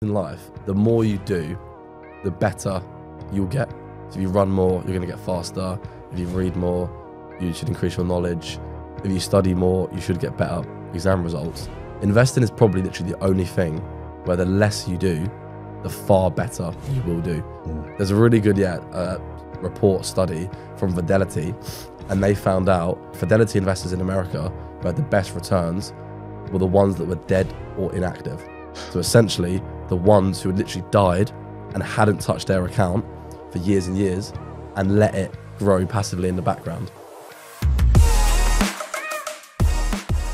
In life, the more you do, the better you'll get. So if you run more, you're going to get faster. If you read more, you should increase your knowledge. If you study more, you should get better exam results. Investing is probably literally the only thing where the less you do, the far better you will do. There's a really good report study from Fidelity, and they found out Fidelity investors in America who had the best returns were the ones that were dead or inactive. So essentially, the ones who had literally died and hadn't touched their account for years and years and let it grow passively in the background.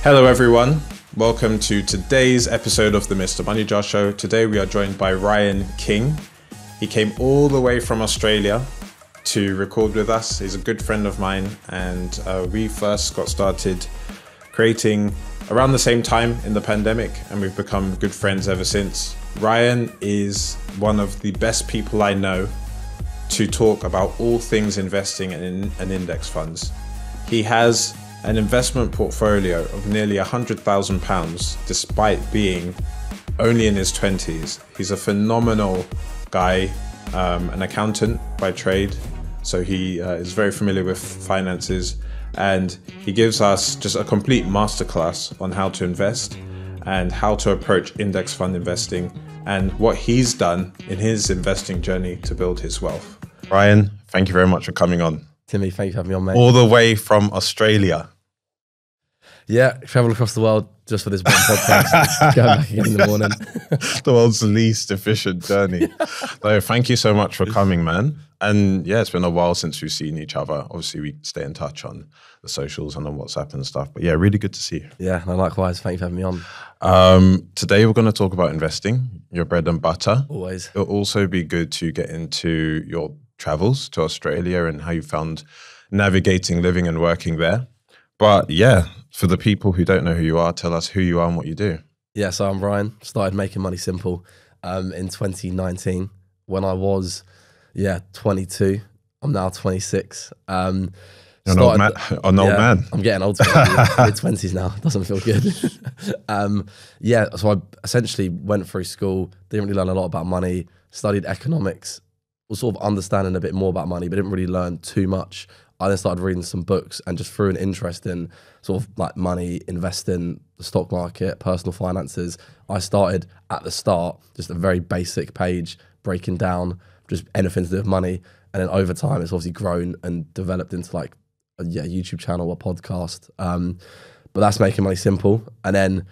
Hello everyone, welcome to today's episode of the Mr MoneyJar show. Today we are joined by Ryan King. He came all the way from Australia to record with us. He's a good friend of mine, and we first got started creating around the same time in the pandemic, and we've become good friends ever since. Ryan is one of the best people I know to talk about all things investing in index funds. He has an investment portfolio of nearly £100,000 despite being only in his 20s. He's a phenomenal guy, an accountant by trade, so he is very familiar with finances, and he gives us just a complete masterclass on how to invest and how to approach index fund investing and what he's done in his investing journey to build his wealth. Ryan, thank you very much for coming on. Timmy, thank you for having me on, mate. All the way from Australia. Yeah, travel across the world just for this one podcast. Go back again in the morning. The world's least efficient journey. So thank you so much for coming, man. And yeah, it's been a while since we've seen each other. Obviously, we stay in touch on the socials and on WhatsApp and stuff. But yeah, really good to see you. Yeah, no, likewise. Thank you for having me on. Today, we're going to talk about investing, your bread and butter. Always. It'll also be good to get into your travels to Australia and how you found navigating, living and working there. But yeah, for the people who don't know who you are, tell us who you are and what you do. Yeah, so I'm Ryan. Started making money simple in 2019 when I was 22. I'm now 26. You're an old man. I'm getting old. Mid-20s now. Doesn't feel good. So I essentially went through school, didn't really learn a lot about money, studied economics, was sort of understanding a bit more about money, but didn't really learn too much. I then started reading some books and just through an interest in sort of like money, investing, the stock market, personal finances. I started at the start, just a very basic page, breaking down just anything to do with money. And then over time, it's obviously grown and developed into like a YouTube channel or podcast. But that's making money simple. And then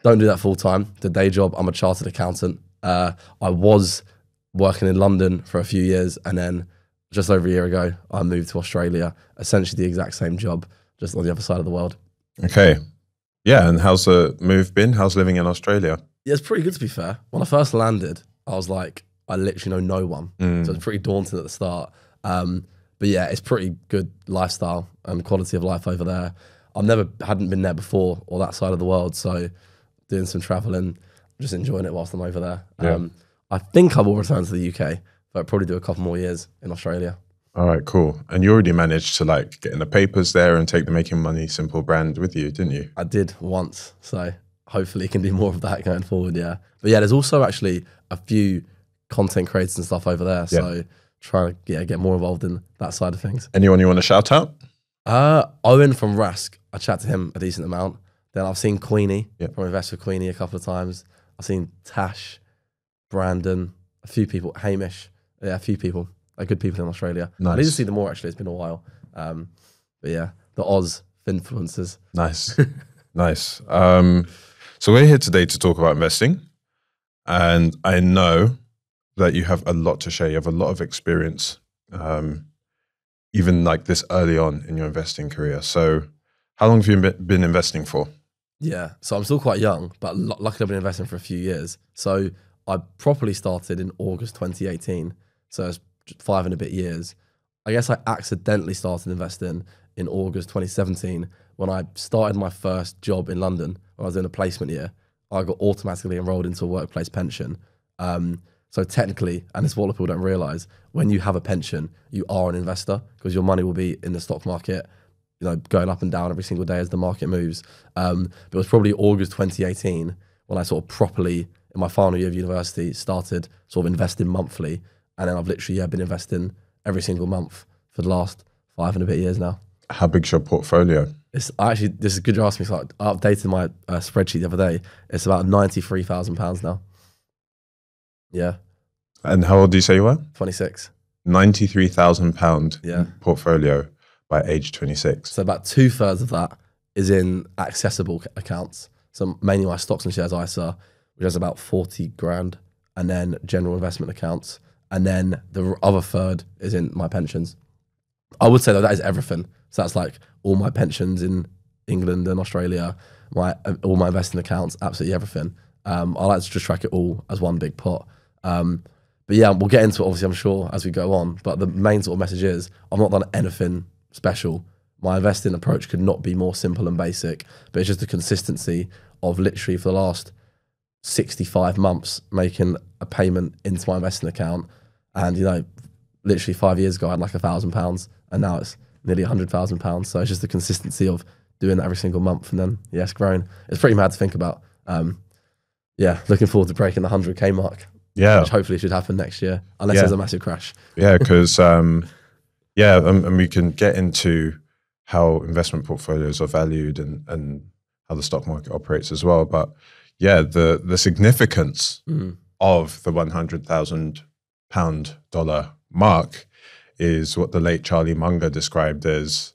don't do that full time. The day job, I'm a chartered accountant. I was working in London for a few years, and then just over a year ago, I moved to Australia, essentially the exact same job, just on the other side of the world. Okay. Yeah, and how's the move been? How's living in Australia? Yeah, it's pretty good, to be fair. When I first landed, I was like, I literally know no one. So it's pretty daunting at the start. But yeah, it's pretty good lifestyle and quality of life over there. Hadn't been there before, or that side of the world, so doing some traveling, just enjoying it whilst I'm over there. Yeah. I think I will return to the UK, but I'll probably do a couple more years in Australia. All right, cool. And you already managed to like get in the papers there and take the Making Money Simple brand with you, didn't you? I did once, so hopefully can do more of that going forward, yeah. But yeah, there's also actually a few content creators and stuff over there, so trying to get more involved in that side of things. Anyone you want to shout out? Owen from Rask, I chat to him a decent amount. Then I've seen Queenie from Invest with Queenie a couple of times. I've seen Tash, Brandon, a few people, Hamish, a few people, good people in Australia. Nice. I need to see them more actually, it's been a while. But yeah, the Oz influencers. Nice, nice. So we're here today to talk about investing, and I know that you have a lot to share. You have a lot of experience, even like this early on in your investing career. So how long have you been investing for? Yeah, so I'm still quite young, but luckily I've been investing for a few years. So I properly started in August 2018, so it's 5 and a bit years. I guess I accidentally started investing in August 2017 when I started my first job in London. When I was in a placement year, I got automatically enrolled into a workplace pension. So technically, and it's what a lot of people don't realise, when you have a pension, you are an investor because your money will be in the stock market, going up and down every single day as the market moves. But it was probably August 2018 when I sort of properly in my final year of university, started sort of investing monthly. And then I've literally been investing every single month for the last 5 and a bit years now. How big's your portfolio? This is good you asked me. So I updated my spreadsheet the other day. It's about £93,000 now. Yeah. And how old do you say you were? 26. £93,000 portfolio by age 26. So about 2/3 of that is in accessible accounts. So mainly my stocks and shares ISA, which has about 40 grand, and then general investment accounts. And then the other third is in my pensions. I would say that is everything. So that's like all my pensions in England and Australia, all my investing accounts, absolutely everything. I like to just track it all as one big pot. But yeah, we'll get into it obviously, I'm sure, as we go on. But the main sort of message is I've not done anything special. My investing approach could not be more simple and basic, but it's just the consistency of literally for the last 65 months making a payment into my investing account. And, you know, literally 5 years ago, I had like £1,000 and now it's nearly £100,000. So it's just the consistency of doing that every single month. And then, yeah, it's grown. It's pretty mad to think about. Yeah, looking forward to breaking the 100K mark. Yeah. Which hopefully should happen next year, unless there's a massive crash. Yeah, because, and we can get into how investment portfolios are valued and how the stock market operates as well. But yeah, the significance of the $100,000 mark is what the late Charlie Munger described as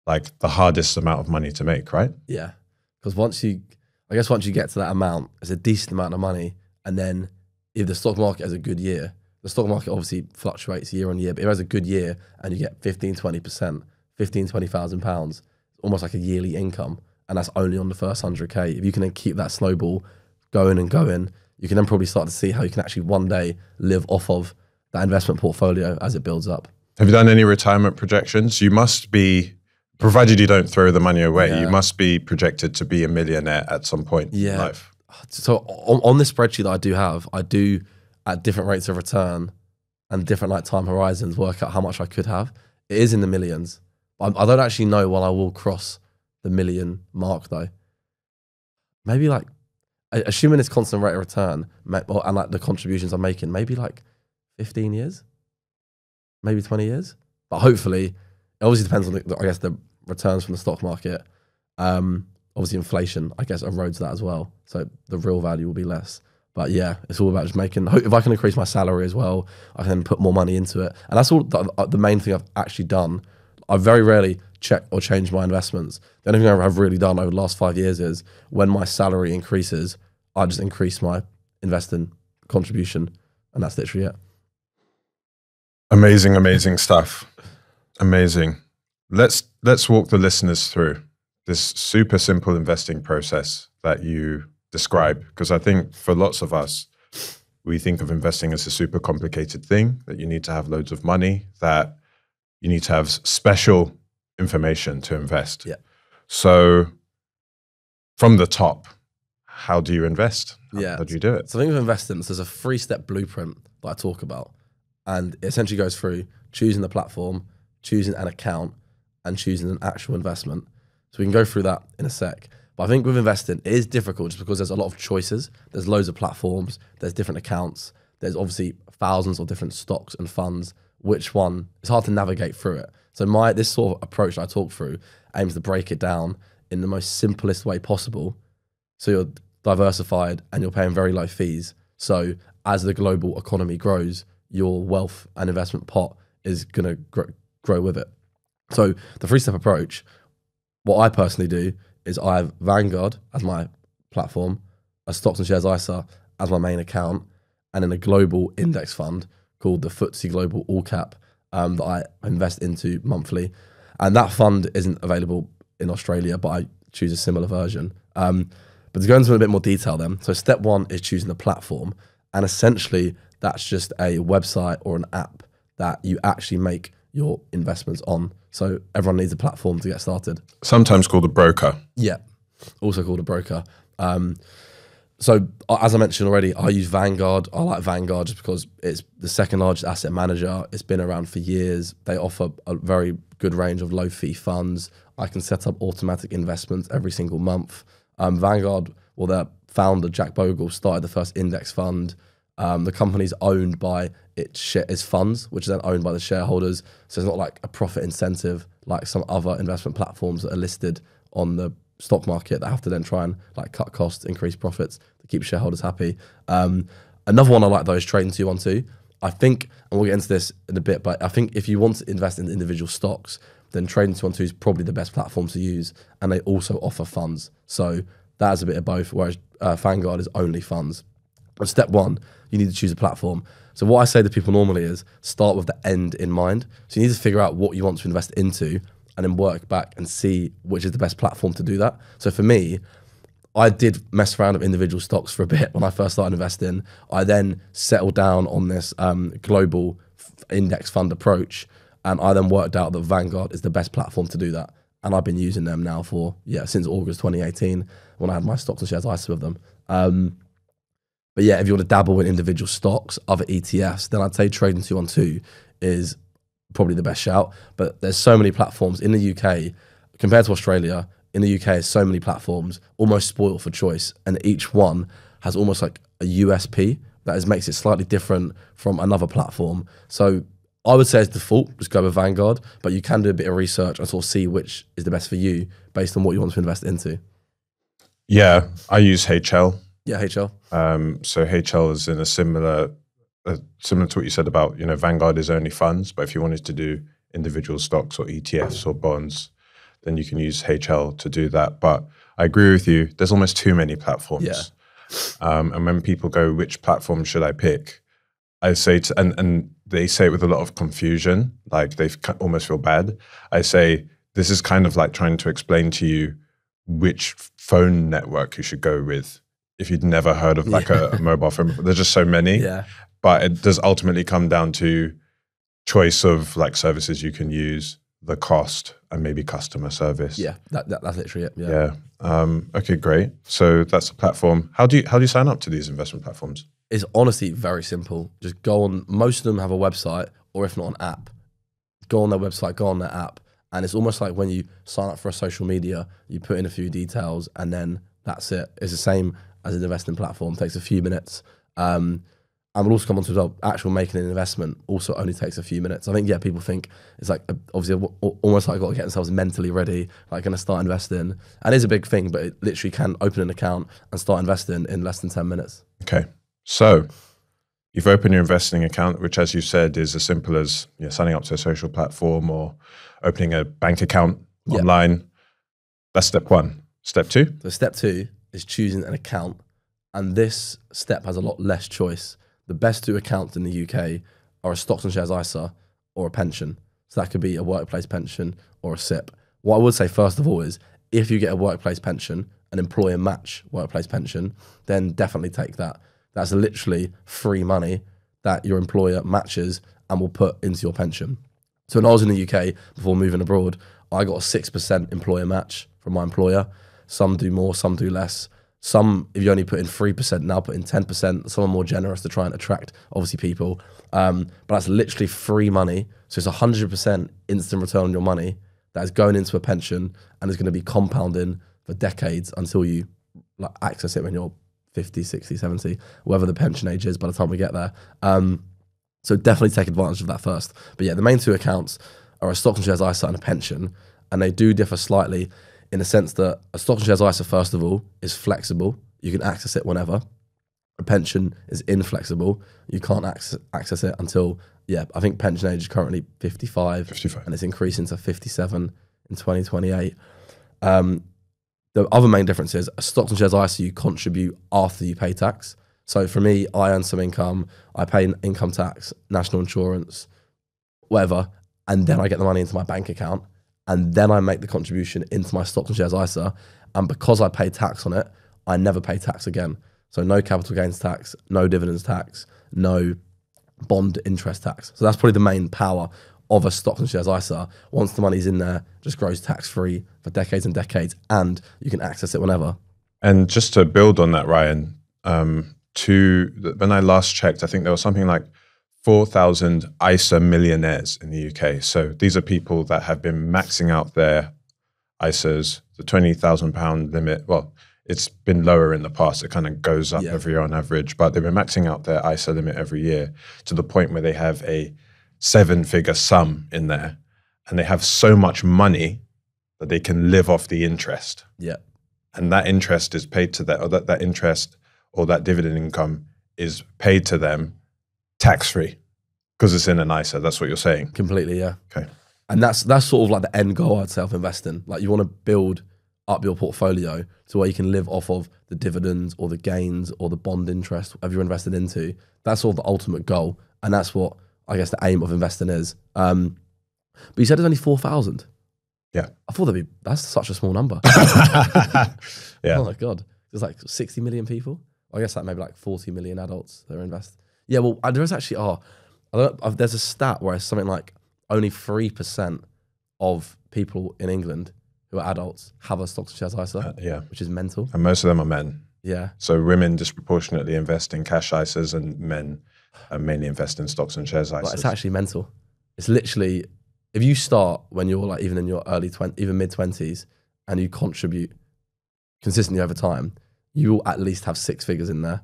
like the hardest amount of money to make, right? Yeah, because once you get to that amount, it's a decent amount of money. And then if the stock market has a good year, the stock market obviously fluctuates year on year, but if it has a good year and you get 15, 20%, £20,000, almost like a yearly income, and that's only on the first 100K. If you can then keep that snowball going and going, you can then probably start to see how you can actually one day live off of that investment portfolio as it builds up. Have you done any retirement projections? You must be, provided you don't throw the money away, you must be projected to be a millionaire at some point in life. So on this spreadsheet that I do at different rates of return and different like time horizons work out how much I could have. It is in the millions. I don't actually know when I will cross the million mark though. Maybe like, assuming it's constant rate of return and like the contributions I'm making, maybe like 15 years, maybe 20 years. But hopefully, it obviously depends on the returns from the stock market. Obviously inflation, I guess, erodes that as well. So the real value will be less. But yeah, it's all about just making, if I can increase my salary as well, I can put more money into it. And that's all the main thing I've actually done. I very rarely check or change my investments. The only thing I've really done over the last 5 years is when my salary increases, I just increase my investing contribution. And that's literally it. Amazing, amazing stuff. Amazing. Let's walk the listeners through this super simple investing process that you describe, because I think for lots of us, we think of investing as a super complicated thing, that you need to have loads of money, that you need to have special information to invest. Yeah. So from the top, how do you invest? How do you do it? So I think with investing, so there's a 3-step blueprint that I talk about. And it essentially goes through choosing the platform, choosing an account, and choosing an actual investment. So we can go through that in a sec. But I think with investing, it is difficult just because there's a lot of choices. There's loads of platforms. There's different accounts. There's obviously thousands of different stocks and funds. Which one? It's hard to navigate through it. So this sort of approach I talk through aims to break it down in the most simplest way possible. So you're diversified and you're paying very low fees. So as the global economy grows, your wealth and investment pot is going to grow with it. So the 3-step approach, what I personally do is I have Vanguard as my platform, a stocks and shares ISA as my main account, and then a global index fund called the FTSE Global All Cap that I invest into monthly. And that fund isn't available in Australia, but I choose a similar version. But to go into a bit more detail then, so step 1 is choosing the platform. And essentially, that's just a website or an app that you actually make your investments on. So everyone needs a platform to get started. Sometimes called a broker. Yeah, also called a broker. So as I mentioned already, I use Vanguard. I like Vanguard just because it's the second largest asset manager. It's been around for years. They offer a very good range of low fee funds. I can set up automatic investments every single month. Vanguard, well, their founder, Jack Bogle, started the first index fund. The company's owned by its funds, which is then owned by the shareholders. So it's not like a profit incentive like some other investment platforms that are listed on the stock market that have to then try and like cut costs, increase profits to keep shareholders happy. Another one I like though is Trading 212. I think, and we'll get into this in a bit, but I think if you want to invest in individual stocks, then Trading 212 is probably the best platform to use, and they also offer funds. So that has a bit of both, whereas Vanguard is only funds. But step one, you need to choose a platform. So what I say to people normally is start with the end in mind. So you need to figure out what you want to invest into and then work back and see which is the best platform to do that. So for me, I did mess around with individual stocks for a bit when I first started investing. I then settled down on this global index fund approach, and I then worked out that Vanguard is the best platform to do that. And I've been using them now for, since August 2018 when I had my stocks and shares ISA with them. But yeah, if you want to dabble in individual stocks, other ETFs, then I'd say Trading 212 is probably the best shout. But there's so many platforms in the UK compared to Australia. In the UK, there's so many platforms, almost spoiled for choice, and each one has almost like a USP that makes it slightly different from another platform. So I would say as default, just go with Vanguard, but you can do a bit of research and sort of see which is the best for you based on what you want to invest into. Yeah, I use HL. Yeah, HL. So HL is in a similar to what you said about, Vanguard is only funds, but if you wanted to do individual stocks or ETFs or bonds, then you can use HL to do that. But I agree with you, there's almost too many platforms. Yeah. And when people go, which platform should I pick? I say, and they say it with a lot of confusion, like they almost feel bad. I say, this is kind of like trying to explain to you which phone network you should go with if you'd never heard of like a mobile phone. There's just so many. Yeah. But it does ultimately come down to choice of like services you can use, the cost, and maybe customer service. Yeah, that's literally it. Yeah. Okay, great. So that's the platform. How do you sign up to these investment platforms? It's honestly very simple. Just go on. Most of them have a website, or if not an app, go on their website, go on their app, and it's almost like when you sign up for a social media, you put in a few details, and then that's it. It's the same as an investing platform. It takes a few minutes. And we'll also come on to as well, actual making an investment also only takes a few minutes. I think, people think it's like, obviously, almost like got to get themselves mentally ready, like going to start investing. And it's a big thing, but it literally can open an account and start investing in less than 10 minutes. Okay. So you've opened your investing account, which, as you said, is as simple as signing up to a social platform or opening a bank account online. That's step one. Step two? So step two is choosing an account. And this step has a lot less choice. The best two accounts in the UK are a stocks and shares ISA or a pension. So that could be a workplace pension or a SIP. What I would say first of all is if you get a workplace pension, an employer match workplace pension, then definitely take that. That's literally free money that your employer matches and will put into your pension. So when I was in the UK before moving abroad, I got a 6% employer match from my employer. Some do more, some do less. Some, if you only put in 3%, now put in 10%. Some are more generous to try and attract, obviously, people. But that's literally free money. So it's 100% instant return on your money that is going into a pension and is going to be compounding for decades until you access it when you're 50, 60, 70, whatever the pension age is by the time we get there. So definitely take advantage of that first. But yeah, the main two accounts are a stocks and shares ISA and a pension. And they do differ slightly in the sense that a stocks and shares ISA, first of all, is flexible. You can access it whenever. A pension is inflexible. You can't access it until, I think pension age is currently 55. And it's increasing to 57 in 2028. The other main difference is a stocks and shares ISA, you contribute after you pay tax. So for me, I earn some income, I pay income tax, national insurance, whatever, and then I get the money into my bank account. And then I make the contribution into my stocks and shares ISA. And because I pay tax on it, I never pay tax again. So no capital gains tax, no dividends tax, no bond interest tax. So that's probably the main power of a stocks and shares ISA. Once the money's in there, just grows tax-free for decades and decades, and you can access it whenever. And just to build on that, Ryan, when I last checked, I think there was something like 4,000 ISA millionaires in the UK. So these are people that have been maxing out their ISAs, the £20,000 limit. Well, it's been lower in the past. It kind of goes up Yeah. every year on average, but they've been maxing out their ISA limit every year to the point where they have a 7-figure sum in there, and they have so much money that they can live off the interest. Yeah. And that interest is paid to that, or that interest or that dividend income is paid to them tax-free because it's in an ISA. That's what you're saying. Completely, yeah. Okay. And that's sort of like the end goal, I'd say, of investing. Like, you want to build up your portfolio to where you can live off of the dividends or the gains or the bond interest, whatever you're invested into. That's sort of the ultimate goal. And that's what I guess the aim of investing is. But you said there's only 4,000. Yeah. I thought that's such a small number. Yeah. Oh my God. There's like 60 million people. I guess that maybe like 40 million adults that are invested. Yeah, well, there is actually, there's a stat where it's something like only 3% of people in England who are adults have a stocks and shares ISA, Yeah. which is mental. And most of them are men. Yeah. So women disproportionately invest in cash ISAs, and men mainly invest in stocks and shares ISAs. Like, it's actually mental. It's literally, if you start when you're like even in your even mid-20s, and you contribute consistently over time, you will at least have 6 figures in there.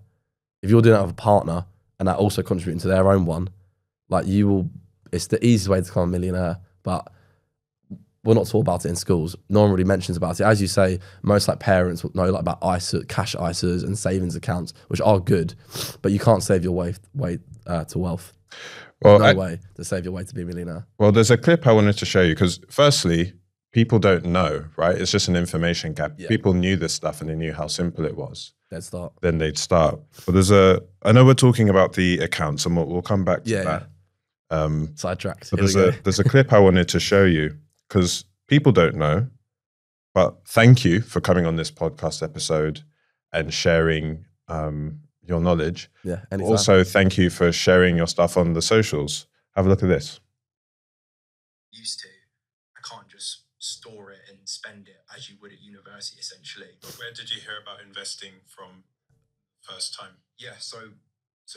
If you're doing that with a partner and that also contributing to their own one, like, you will, it's the easiest way to become a millionaire. But we're not taught about it in schools. No one really mentions about it. As you say, most like parents will know like about ISA, cash ISAs and savings accounts, which are good, but you can't save your way to wealth. Well, no way to save your way to be a millionaire. Well, there's a clip I wanted to show you because firstly, people don't know, right? It's just an information gap. Yeah. People knew this stuff and they knew how simple it was. Let's start. Then they'd start. But I know we're talking about the accounts and we'll come back to that. Sidetracked. But there's a clip I wanted to show you because people don't know, but thank you for coming on this podcast episode and sharing your knowledge. Yeah. Anytime. Also, thank you for sharing your stuff on the socials. Have a look at this. Used to, I can't just store it and spend it as you would at university, essentially. But where did you hear about investing from first time? Yeah, so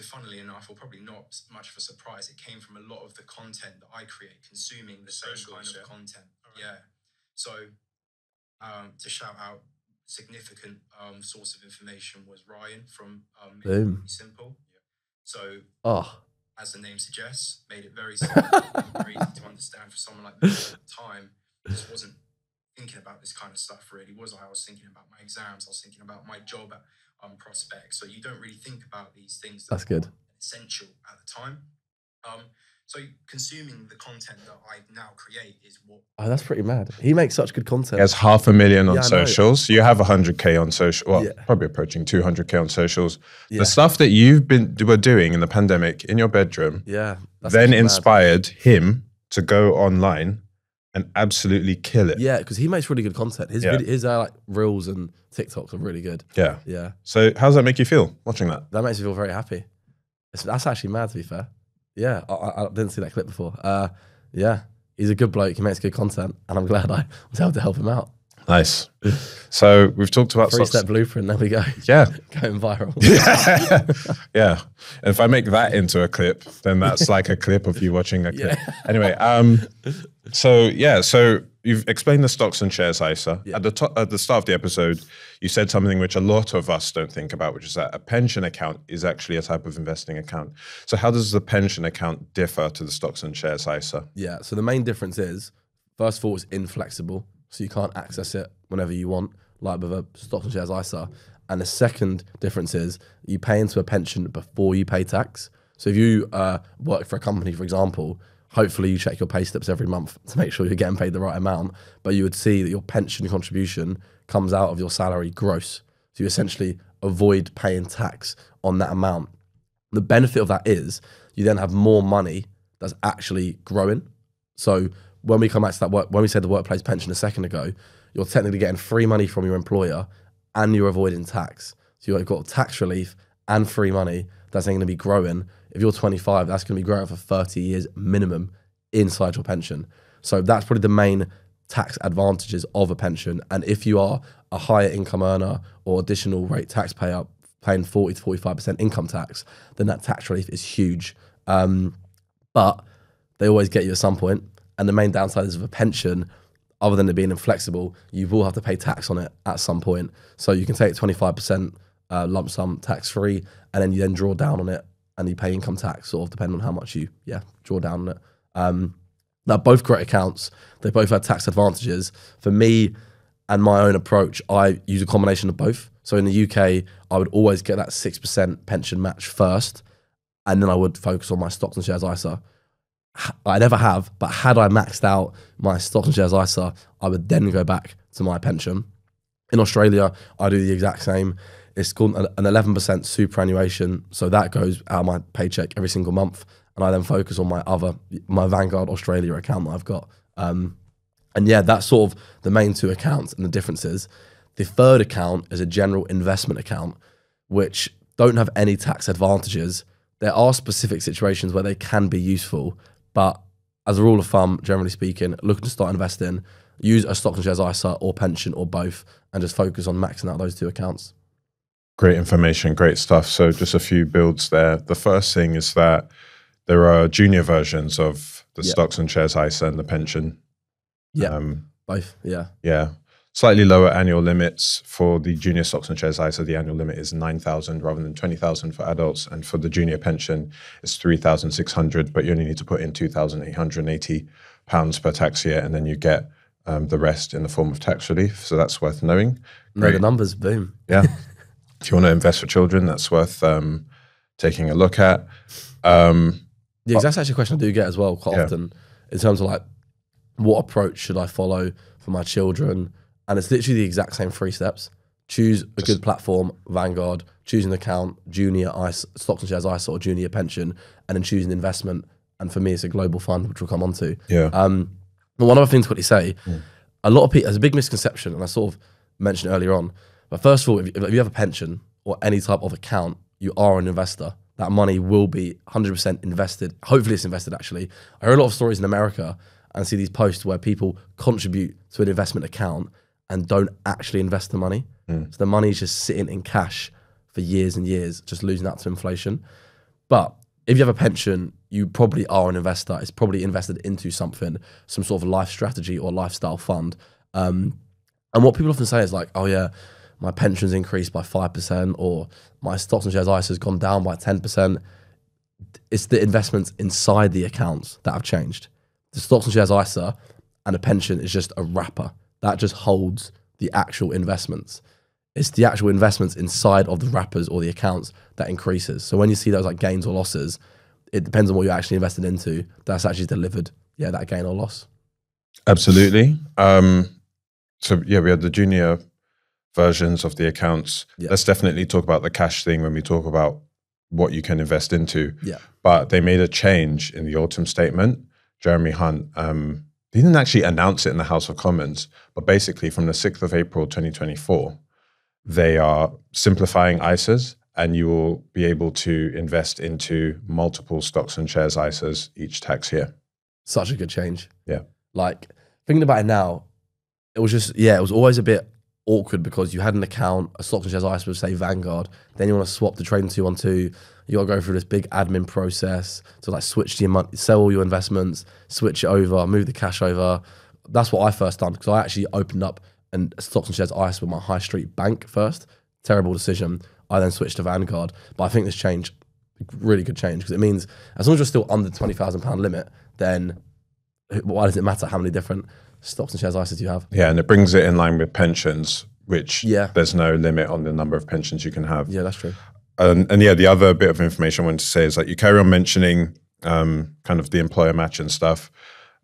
funnily enough, or probably not much of a surprise, it came from a lot of the content that I create, consuming the same kind of content. Right. Yeah. So to shout out, significant source of information was Ryan from Boom. Simple. Yeah. So as the name suggests, made it very simple and very easy to understand for someone like me at the time. Just wasn't thinking about this kind of stuff really, was I? I was thinking about my exams, I was thinking about my job at prospects. So you don't really think about these things that That's good. are essential at the time. So consuming the content that I now create is what... Oh, that's pretty mad. He makes such good content. He has 500,000 on Yeah, I know. socials. You have 100K on social. Well, Yeah. probably approaching 200K on socials. Yeah. The stuff that were doing in the pandemic in your bedroom Yeah. That's then actually mad. inspired him to go online and absolutely kill it. Yeah, because he makes really good content. His Yeah. his like reels and TikToks are really good. Yeah. Yeah. So how does that make you feel watching that? That makes me feel very happy. That's actually mad, to be fair. Yeah, I didn't see that clip before. Yeah, he's a good bloke. He makes good content, and I'm glad I was able to help him out. Nice. So we've talked about 3-step blueprint. There we go. Yeah. Going viral. Yeah. And if I make that into a clip, then that's like a clip of you watching a clip. Yeah. Anyway, so you've explained the stocks and shares ISA. Yeah. At the start of the episode, you said something which a lot of us don't think about, which is that a pension account is actually a type of investing account. So how does the pension account differ to the stocks and shares ISA? Yeah. So the main difference is, first of all, it's inflexible, so you can't access it whenever you want, like with a stocks and shares ISA. And the second difference is you pay into a pension before you pay tax. So if you work for a company, for example, hopefully you check your pay slips every month to make sure you're getting paid the right amount, but you would see that your pension contribution comes out of your salary gross. So you essentially avoid paying tax on that amount. The benefit of that is you then have more money that's actually growing. So when we come back to that when we said the workplace pension a second ago, you're technically getting free money from your employer and you're avoiding tax. So you've got tax relief and free money that's then going to be growing. If you're 25, that's going to be growing for 30 years minimum inside your pension. So that's probably the main tax advantages of a pension. And if you are a higher income earner or additional rate taxpayer paying 40 to 45% income tax, then that tax relief is huge. But they always get you at some point. And the main downside is with a pension, other than it being inflexible, you will have to pay tax on it at some point. So you can take 25% lump sum tax free, and then you then draw down on it and you pay income tax, sort of depending on how much you draw down on it. They're both great accounts. They both have tax advantages. For me and my own approach, I use a combination of both. So in the UK, I would always get that 6% pension match first, and then I would focus on my stocks and shares ISA. I never have, but had I maxed out my stocks and shares ISA, I would then go back to my pension. In Australia, I do the exact same. It's called an 11% superannuation. So that goes out of my paycheck every single month. And I then focus on my Vanguard Australia account that I've got. And yeah, that's sort of the main two accounts and the differences. The third account is a general investment account, which don't have any tax advantages. There are specific situations where they can be useful, but as a rule of thumb, generally speaking, looking to start investing, use a stock and shares ISA or pension or both, and just focus on maxing out those two accounts. Great information, great stuff. So just a few builds there. The first thing is that there are junior versions of the stocks and shares ISA and the pension. Yeah, both, yeah. Yeah. Slightly lower annual limits for the junior stocks and shares ISA. The annual limit is 9,000 rather than 20,000 for adults. And for the junior pension, it's 3,600, but you only need to put in £2,880 per tax year. And then you get the rest in the form of tax relief. So that's worth knowing. Know the numbers, boom. Yeah. If you want to invest for children, that's worth taking a look at. Yeah, that's actually a question I do get as well quite often, in terms of like, what approach should I follow for my children? And it's literally the exact same 3 steps. Choose a good platform, Vanguard, choose an account, junior ISA, stocks and shares ISA or junior pension, and then choose an investment. And for me, it's a global fund, which we'll come on to. Yeah. But one other thing to quickly say, a lot of people, there's a big misconception, and I sort of mentioned earlier on, but first of all, if you have a pension or any type of account, you are an investor. That money will be 100% invested. Hopefully it's invested actually. I hear a lot of stories in America and see these posts where people contribute to an investment account and don't actually invest the money. So the money is just sitting in cash for years and years, just losing out to inflation. But if you have a pension, you probably are an investor. It's probably invested into something, some sort of life strategy or lifestyle fund. And what people often say is like, oh yeah, my pension's increased by 5%, or my stocks and shares ISA has gone down by 10%. It's the investments inside the accounts that have changed. The stocks and shares ISA and a pension is just a wrapper that just holds the actual investments. It's the actual investments inside of the wrappers or the accounts that increases. So when you see those like gains or losses, it depends on what you're actually invested into. That's actually delivered, that gain or loss. Absolutely. So yeah, we had the junior versions of the accounts. Let's definitely talk about the cash thing when we talk about what you can invest into. But they made a change in the autumn statement. Jeremy Hunt, he didn't actually announce it in the House of Commons, but basically from the 6th of April, 2024, they are simplifying ISAs, and you will be able to invest into multiple stocks and shares ISAs each tax year. Such a good change. Yeah. Like, thinking about it now, it was just, it was always a bit awkward because you had an account, a stocks and shares ISA with, say, Vanguard, then you want to swap to trading 212, you got to go through this big admin process to like switch your money, sell all your investments, switch it over, move the cash over. That's what I first done, because I actually opened up a stocks and shares ISA with my high street bank first. Terrible decision. I then switched to Vanguard. But I think this change, really good change, because it means as long as you're still under the £20,000 limit, then why does it matter how many different stocks and shares ISAs you have? Yeah, and it brings it in line with pensions, which there's no limit on the number of pensions you can have. Yeah, that's true. And yeah, the other bit of information I wanted to say is that you carry on mentioning kind of the employer match and stuff,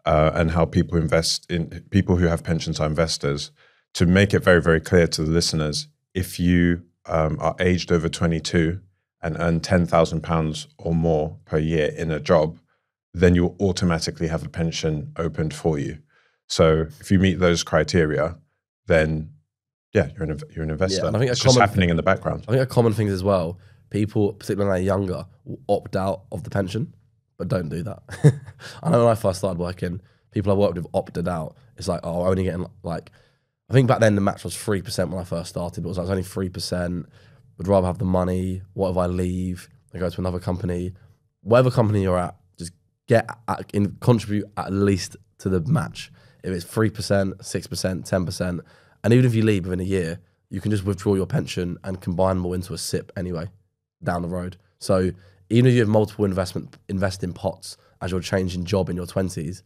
and how people invest in, people who have pensions are investors. To make it very, very clear to the listeners, if you are aged over 22 and earn £10,000 or more per year in a job, then you'll automatically have a pension opened for you. So if you meet those criteria, then you're an investor. Yeah, and I think it's just happening in the background. I think a common thing as well, people, particularly when they're younger, will opt out of the pension, but don't do that. I know when I first started working, people I worked with opted out. It's like, oh, I'm only getting like, I think back then the match was 3% when I first started, but it was only 3%. Would rather have the money. What if I leave? I go to another company. Whatever company you're at, just contribute at least to the match. if it's 3%, 6%, 10%, and even if you leave within a year, you can just withdraw your pension and combine more into a SIP anyway down the road. So even if you have multiple investing pots as you're changing job in your 20s,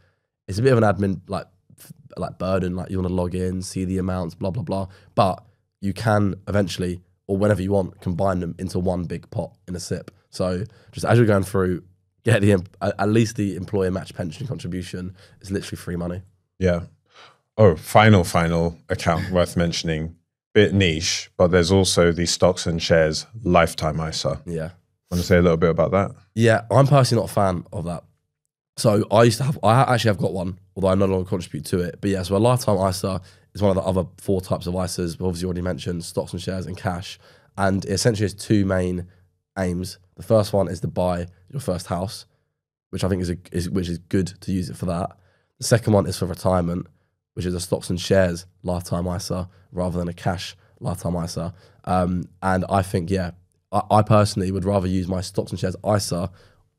it's a bit of an admin like burden, like you want to log in, see the amounts, blah, blah, blah. But you can eventually, or whenever you want, combine them into one big pot in a SIP. So just as you're going through, get at least the employer match pension contribution. It's literally free money. Yeah. Oh, final account worth mentioning. Bit niche, but there's also the stocks and shares lifetime ISA. Yeah. Want to say a little bit about that? Yeah, I'm personally not a fan of that. So I actually have got one, although I no longer contribute to it. But yeah, so a lifetime ISA is one of the other 4 types of ISAs. We've obviously already mentioned stocks and shares and cash. And it essentially has 2 main aims. The first one is to buy your first house, which I think is good to use it for that. The second one is for retirement, which is a stocks and shares lifetime ISA rather than a cash lifetime ISA. And I think, yeah, I personally would rather use my stocks and shares ISA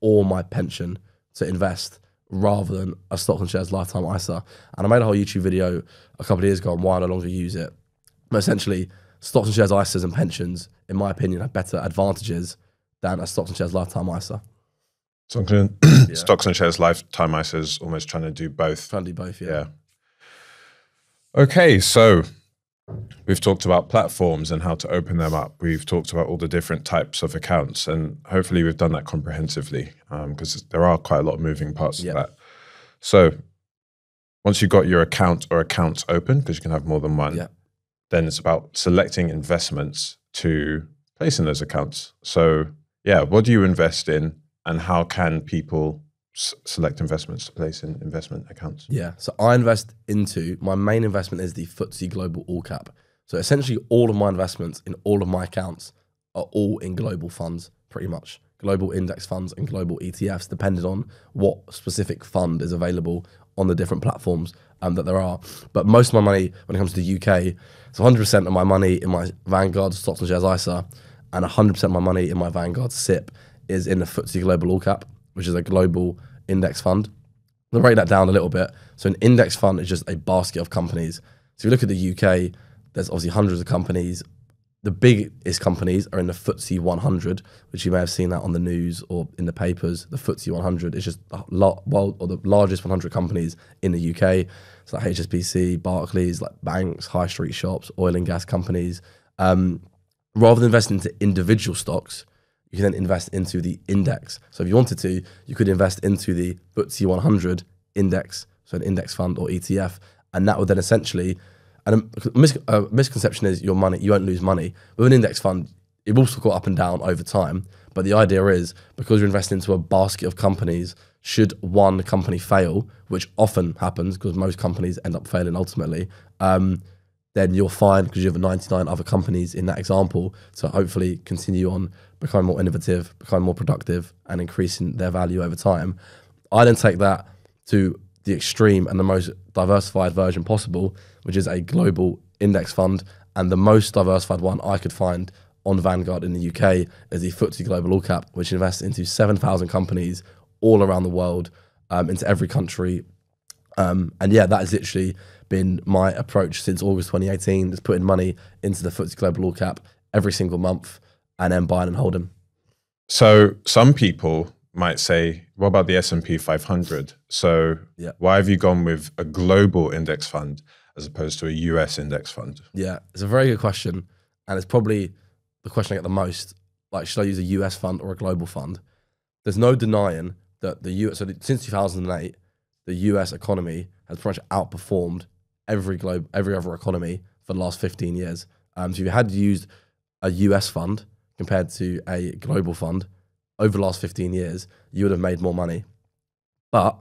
or my pension to invest rather than a stocks and shares lifetime ISA. And I made a whole YouTube video a couple of years ago on why I no longer use it. But essentially, stocks and shares ISAs and pensions, in my opinion, have better advantages than a stocks and shares lifetime ISA. Stocks and shares lifetime ISA is almost trying to do both. Trying to do both, yeah. Okay, so we've talked about platforms and how to open them up. We've talked about all the different types of accounts, and hopefully we've done that comprehensively because there are quite a lot of moving parts of that. So once you've got your account or accounts open, because you can have more than one, then it's about selecting investments to place in those accounts. So yeah, what do you invest in and how can people select investments to place in investment accounts? Yeah, so I invest into, my main investment is the FTSE Global All Cap. So essentially all of my investments in all of my accounts are all in global funds, pretty much. Global index funds and global ETFs, depending on what specific fund is available on the different platforms that there are. But most of my money, when it comes to the UK, so 100% of my money in my Vanguard stocks and shares ISA and 100% of my money in my Vanguard SIP is in the FTSE Global All Cap, which is a global index fund. I'll break that down a little bit. So an index fund is just a basket of companies. So if you look at the UK, there's obviously hundreds of companies. The biggest companies are in the FTSE 100, which you may have seen that on the news or in the papers. The FTSE 100 is just the largest 100 companies in the UK. So like HSBC, Barclays, like banks, high street shops, oil and gas companies. Rather than investing into individual stocks, you can then invest into the index. So if you wanted to, you could invest into the FTSE 100 index, so an index fund or ETF, and that would then essentially, and a misconception is your money, you won't lose money. With an index fund, it will still go up and down over time, but the idea is, because you're investing into a basket of companies, should one company fail, which often happens because most companies end up failing ultimately, then you're fine because you have 99 other companies in that example to hopefully continue on becoming more innovative, becoming more productive, and increasing their value over time. I then take that to the extreme and the most diversified version possible, which is a global index fund. And the most diversified one I could find on Vanguard in the UK is the FTSE Global All Cap, which invests into 7,000 companies all around the world, into every country. And yeah, that has literally been my approach since August 2018, just putting money into the FTSE Global All Cap every single month and then buying and holding. So some people might say, what about the S&P 500? So why have you gone with a global index fund as opposed to a US index fund? Yeah, it's a very good question. And it's probably the question I get the most. Like, should I use a US fund or a global fund? There's no denying that the US, so since 2008, the US economy has pretty much outperformed every other economy for the last 15 years. So if you had used a US fund compared to a global fund over the last 15 years, you would have made more money. But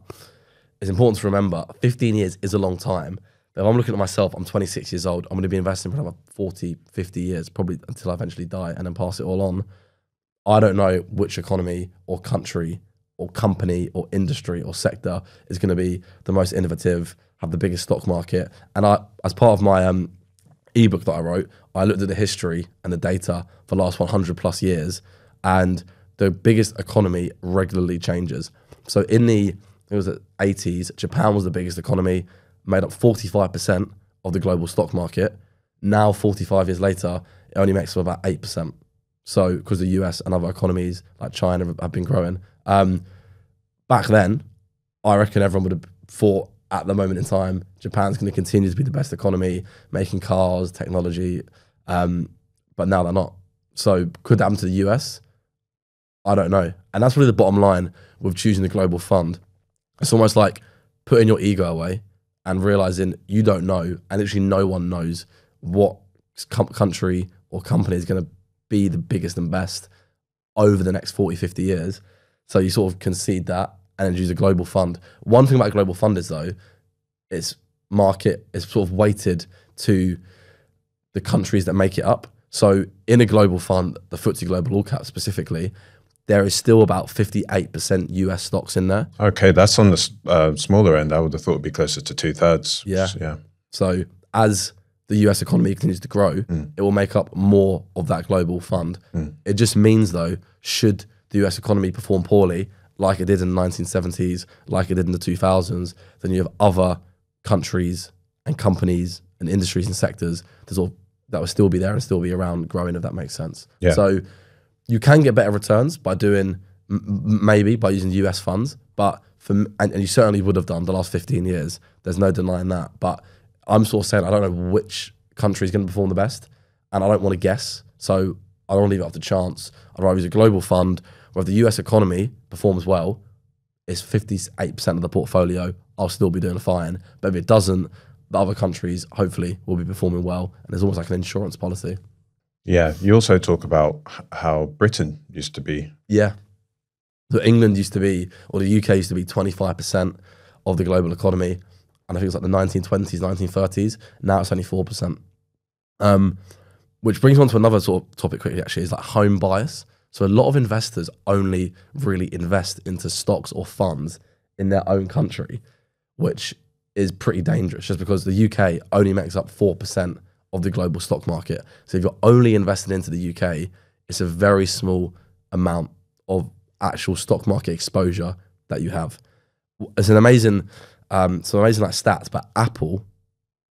it's important to remember, 15 years is a long time. But if I'm looking at myself, I'm 26 years old, I'm going to be investing for another 40, 50 years, probably until I eventually die and then pass it all on. I don't know which economy or country or company or industry or sector is going to be the most innovative, have the biggest stock market. And I, as part of my ebook that I wrote, I looked at the history and the data for the last 100 plus years, and the biggest economy regularly changes. So in the 80s, Japan was the biggest economy. made up 45% of the global stock market. Now, 45 years later, it only makes up about 8%. So, because the US and other economies like China have been growing. Back then, I reckon everyone would have thought at the moment in time, Japan's going to continue to be the best economy, making cars, technology, but now they're not. So could that happen to the US? I don't know. And that's really the bottom line with choosing the global fund. It's almost like putting your ego away and realizing you don't know, and literally no one knows what country or company is going to be the biggest and best over the next 40, 50 years. So you sort of concede that and then use a global fund. One thing about a global fund is though, its market is sort of weighted to the countries that make it up. So in a global fund, the FTSE Global All Cap specifically, there is still about 58% US stocks in there. Okay, that's on the smaller end. I would have thought it'd be closer to 2/3. Yeah. So as the US economy continues to grow, it will make up more of that global fund. It just means though, should the US economy perform poorly, like it did in the 1970s, like it did in the 2000s, then you have other countries and companies and industries and sectors that will still be there and still be around growing, if that makes sense. Yeah. So you can get better returns by doing, maybe by using US funds, but and you certainly would have done the last 15 years. There's no denying that. But I'm sort of saying I don't know which country is going to perform the best, and I don't want to guess. So I don't want to leave it up to chance. I'd rather use a global fund where if the US economy performs well, it's 58% of the portfolio. I'll still be doing fine. But if it doesn't, the other countries hopefully will be performing well. And it's almost like an insurance policy. Yeah. You also talk about how Britain used to be. Yeah. So England used to be, or the UK used to be 25% of the global economy. And I think it's like the 1920s, 1930s. Now it's only 4%. Which brings me on to another sort of topic quickly, actually, is like home bias. So a lot of investors only really invest into stocks or funds in their own country, which is pretty dangerous just because the UK only makes up 4% of the global stock market. So if you're only invested into the UK, it's a very small amount of actual stock market exposure that you have. It's an amazing, like stats, but Apple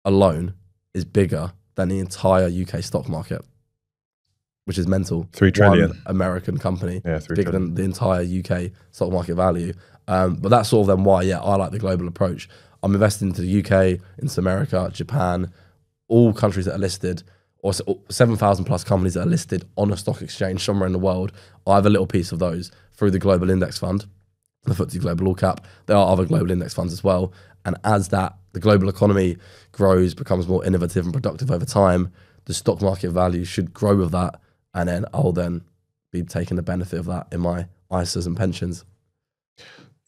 alone is bigger than the entire UK stock market, which is mental. 3 trillion. One American company, Yeah, 3 bigger trillion. than the entire UK stock market value. But that's sort of then why, I like the global approach. I'm investing into the UK, into America, Japan, all countries that are listed, or 7,000 plus companies that are listed on a stock exchange somewhere in the world. I have a little piece of those through the global index fund, the FTSE Global All Cap. There are other global index funds as well. And as the global economy grows, becomes more innovative and productive over time, the stock market value should grow with that. And then I'll then be taking the benefit of that in my ISAs and pensions. You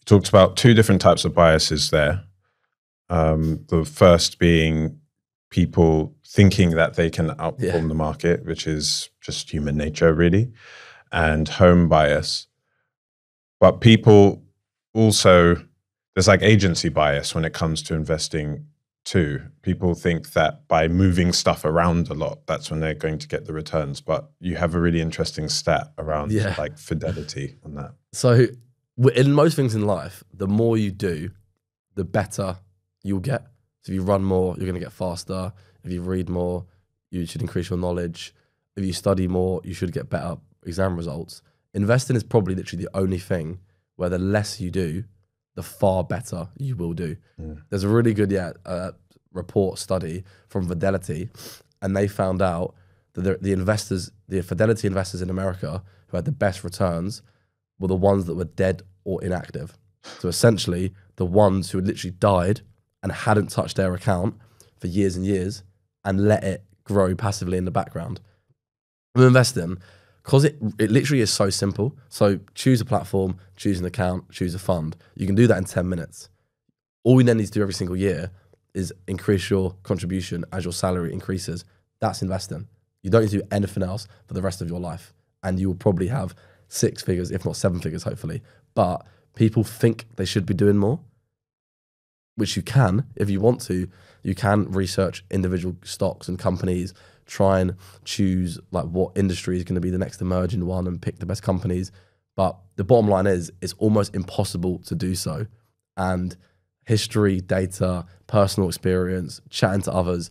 talked about 2 different types of biases there. The first being people thinking that they can outperform the market, which is just human nature, really, and home bias. But people also, there's like agency bias when it comes to investing too. People think that by moving stuff around a lot, that's when they're going to get the returns. But you have a really interesting stat around like fidelity on that. So in most things in life, the more you do, the better you'll get. So if you run more, you're going to get faster. If you read more, you should increase your knowledge. If you study more, you should get better exam results. Investing is probably literally the only thing where the less you do, the far better you will do. There's a really good report study from Fidelity, and they found out that the Fidelity investors in America who had the best returns were the ones that were dead or inactive. So essentially, the ones who had literally died and hadn't touched their account for years and years and let it grow passively in the background. With investing, because it literally is so simple. So choose a platform, choose an account, choose a fund. You can do that in 10 minutes. All we then need to do every single year is increase your contribution as your salary increases. That's investing. You don't need to do anything else for the rest of your life. And you will probably have 6 figures, if not 7 figures, hopefully. But people think they should be doing more, which you can, if you want to. You can research individual stocks and companies, try and choose like what industry is going to be the next emerging one and pick the best companies. But the bottom line is, it's almost impossible to do so. And history, data, personal experience, chatting to others,